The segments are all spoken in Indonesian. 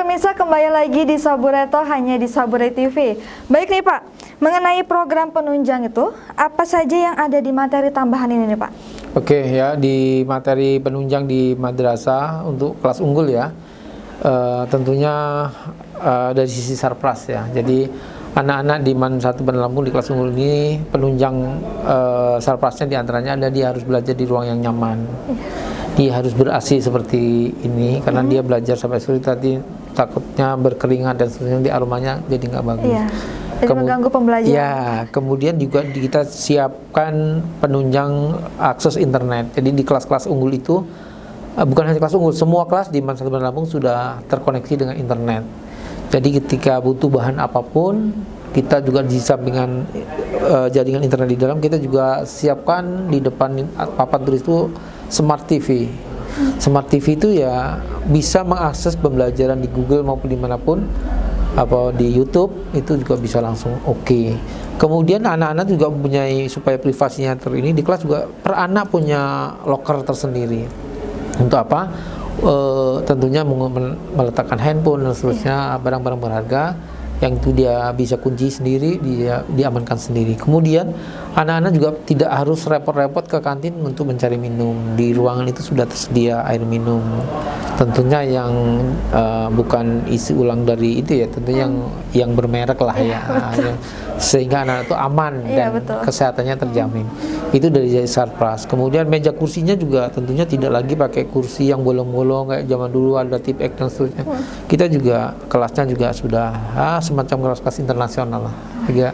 pemirsa, kembali lagi di Sabureto hanya di Sabure TV. Baik nih Pak, mengenai program penunjang itu, apa saja yang ada di materi tambahan ini nih Pak? Oke ya, di materi penunjang di madrasah untuk kelas unggul ya, tentunya dari sisi sarpras ya. Jadi anak-anak di Man 1 Bandar Lampung di kelas unggul ini penunjang sarprasnya diantaranya ada dia harus belajar di ruang yang nyaman. Dia harus ber-AC seperti ini karena dia belajar sampai sore tadi takutnya berkeringat dan seterusnya, di aromanya jadi nggak bagus. Iya. Jadi mengganggu pembelajaran. Ya, kemudian juga kita siapkan penunjang akses internet. Jadi di kelas-kelas unggul itu bukan hanya kelas unggul, semua kelas di Man 1 Bandar Lampung sudah terkoneksi dengan internet. Jadi ketika butuh bahan apapun, kita juga di sampingan jaringan internet di dalam, kita juga siapkan di depan papan tulis itu Smart TV. Smart TV itu ya bisa mengakses pembelajaran di Google maupun dimanapun, apa di YouTube itu juga bisa langsung oke. Kemudian anak-anak juga mempunyai, supaya privasinya ini di kelas juga per anak punya locker tersendiri. Untuk apa? Tentunya meletakkan handphone dan seterusnya, barang-barang berharga yang itu dia bisa kunci sendiri, dia diamankan sendiri. Kemudian anak-anak juga tidak harus repot-repot ke kantin untuk mencari minum. Di ruangan itu sudah tersedia air minum. Tentunya yang bukan isi ulang dari itu ya, tentunya yang bermerek lah ya, sehingga anak-anak itu aman dan kesehatannya terjamin. Itu dari sarpras. Kemudian meja kursinya juga tentunya tidak lagi pakai kursi yang bolong-bolong kayak zaman dulu ada tip X dan seterusnya. Kita juga kelasnya juga sudah semacam kelas internasional lah. Juga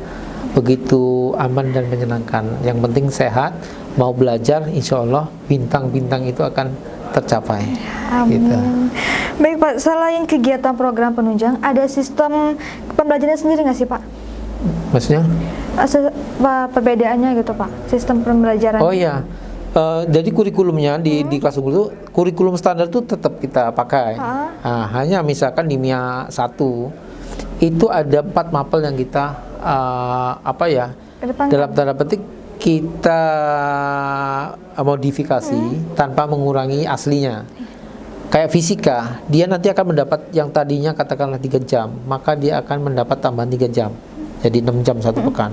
begitu aman dan menyenangkan. Yang penting sehat, mau belajar, insya Allah bintang-bintang itu akan tercapai. Amin. Gitu. Baik Pak, selain kegiatan program penunjang, ada sistem pembelajarannya sendiri nggak sih Pak? Maksudnya? Perbedaannya gitu Pak, sistem pembelajaran. Oh iya, jadi kurikulumnya di kelas unggul itu, kurikulum standar itu tetap kita pakai. Nah, hanya misalkan di MIA 1 itu ada 4 mapel yang kita dalam tanda petik kita modifikasi tanpa mengurangi aslinya. Kayak fisika, dia nanti akan mendapat yang tadinya katakanlah 3 jam, maka dia akan mendapat tambahan 3 jam. Jadi 6 jam satu pekan.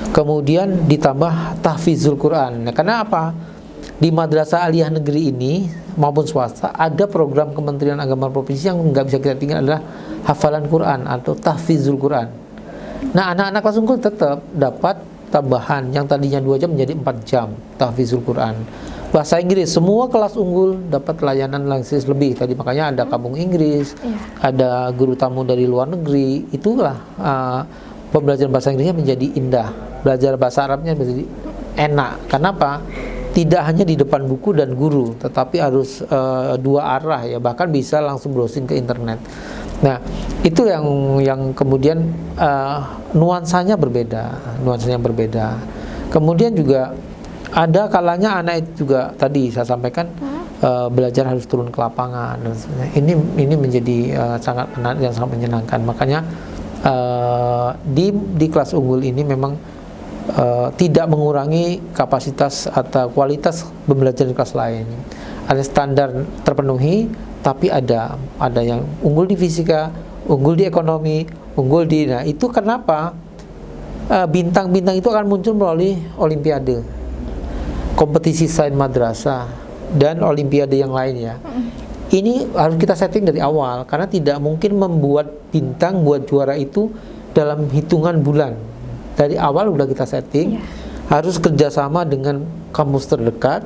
Kemudian ditambah tahfizul Quran. Nah, karena apa? Di madrasah aliyah negeri ini maupun swasta ada program Kementerian Agama Provinsi yang nggak bisa kita tinggal, adalah hafalan Quran atau tahfizul Quran. Nah, anak-anak kelas unggul tetap dapat tambahan yang tadinya 2 jam menjadi 4 jam tahfizul Quran. Bahasa Inggris, semua kelas unggul dapat layanan lansis lebih. Tadi makanya ada kampung Inggris, ada guru tamu dari luar negeri. Itulah pembelajaran bahasa Inggrisnya menjadi indah, belajar bahasa Arabnya menjadi enak. Kenapa? Tidak hanya di depan buku dan guru, tetapi harus 2 arah ya, bahkan bisa langsung browsing ke internet. Nah, itu yang kemudian nuansanya berbeda. Kemudian juga ada kalanya anak itu juga tadi saya sampaikan belajar harus turun ke lapangan dan sebagainya. Ini menjadi sangat menarik dan sangat menyenangkan. Makanya di kelas unggul ini memang tidak mengurangi kapasitas atau kualitas pembelajaran di kelas lain. Ada standar terpenuhi, tapi ada yang unggul di fisika, unggul di ekonomi, unggul di. Nah, itu kenapa bintang-bintang itu akan muncul melalui olimpiade, kompetisi sains madrasah dan olimpiade yang lainnya. Ini harus kita setting dari awal, karena tidak mungkin membuat bintang, buat juara itu dalam hitungan bulan. Dari awal udah kita setting, harus kerjasama dengan kampus terdekat,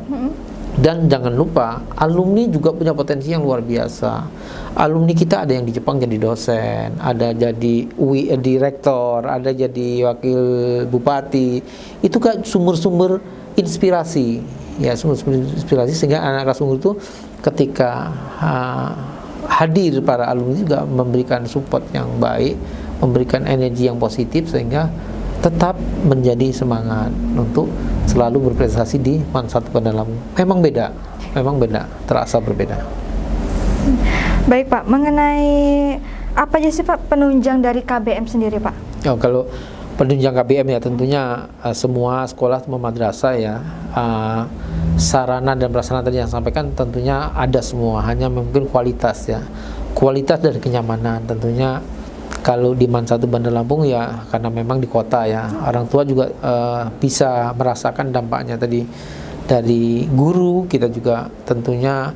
dan jangan lupa alumni juga punya potensi yang luar biasa. Alumni kita ada yang di Jepang jadi dosen, ada jadi direktor, ada jadi wakil bupati. Itu kan sumber-sumber inspirasi, ya, sumber-sumber inspirasi, sehingga anak kelas unggul itu ketika hadir para alumni juga memberikan support yang baik, memberikan energi yang positif, sehingga tetap menjadi semangat untuk selalu berprestasi di Man 1 Bandar Lampung. Memang beda, terasa berbeda. Baik Pak, mengenai apa aja sih Pak penunjang dari KBM sendiri Pak? Oh, kalau penunjang KBM ya tentunya semua sekolah, semua madrasah ya, sarana dan prasarana tadi yang sampaikan tentunya ada semua, hanya mungkin kualitas ya. kualitas dan kenyamanan. Tentunya kalau di MAN 1 Bandar Lampung ya karena memang di kota ya, orang tua juga bisa merasakan dampaknya tadi. Dari guru kita juga tentunya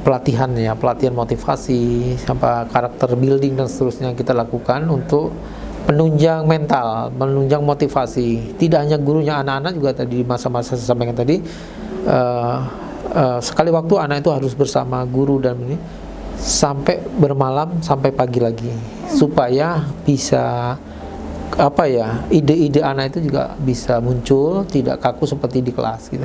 pelatihan motivasi sampai karakter building dan seterusnya kita lakukan untuk menunjang mental, menunjang motivasi. Tidak hanya gurunya, anak-anak juga tadi di masa-masa saya sampaikan tadi, sekali waktu anak itu harus bersama guru dan ini sampai bermalam sampai pagi lagi supaya bisa ide-ide anak itu juga bisa muncul, tidak kaku seperti di kelas gitu.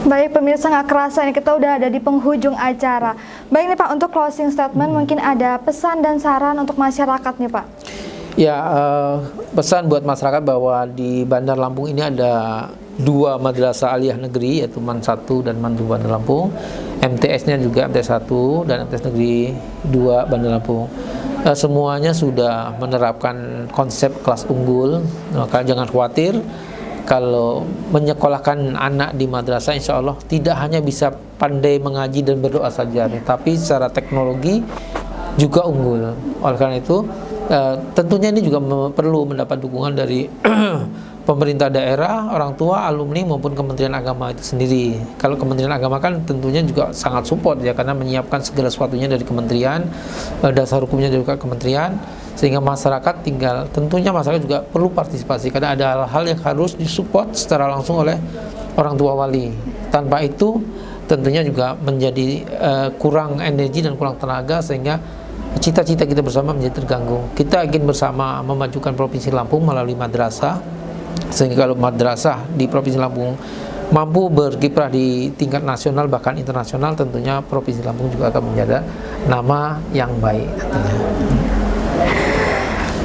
Baik pemirsa, nggak kerasa nih kita udah ada di penghujung acara. Baik nih Pak, untuk closing statement mungkin ada pesan dan saran untuk masyarakat nih Pak. Ya, pesan buat masyarakat bahwa di Bandar Lampung ini ada 2 madrasah aliyah negeri, yaitu MAN 1 dan MAN 2 Bandar Lampung. MTS-nya juga MTS 1 dan MTS Negeri 2 Bandar Lampung. Semuanya sudah menerapkan konsep kelas unggul, maka jangan khawatir kalau menyekolahkan anak di madrasah, insya Allah tidak hanya bisa pandai mengaji dan berdoa saja, tapi secara teknologi juga unggul. Oleh karena itu tentunya ini juga perlu mendapat dukungan dari pemerintah daerah, orang tua, alumni maupun Kementerian Agama itu sendiri. Kalau Kementerian Agama kan tentunya juga sangat support ya, karena menyiapkan segala sesuatunya dari kementerian, dasar hukumnya juga kementerian, sehingga masyarakat tentunya masyarakat juga perlu partisipasi karena ada hal-hal yang harus disupport secara langsung oleh orang tua wali. Tanpa itu tentunya juga menjadi kurang energi dan kurang tenaga, sehingga cita-cita kita bersama menjadi terganggu. Kita ingin bersama memajukan Provinsi Lampung melalui madrasah, sehingga kalau madrasah di Provinsi Lampung mampu berkiprah di tingkat nasional bahkan internasional, tentunya Provinsi Lampung juga akan menjaga nama yang baik tentunya.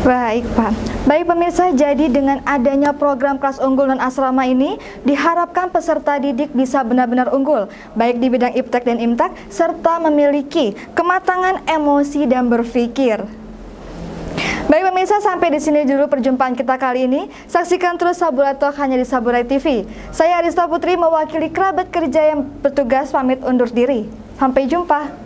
Baik Pak. Baik pemirsa, jadi dengan adanya program kelas unggul dan asrama ini diharapkan peserta didik bisa benar-benar unggul baik di bidang iptek dan imtek serta memiliki kematangan emosi dan berpikir. Baik pemirsa, sampai di sini dulu perjumpaan kita kali ini. Saksikan terus Saburai Talk hanya di Saburai TV. Saya Arista Putri mewakili kerabat kerja yang bertugas pamit undur diri. Sampai jumpa.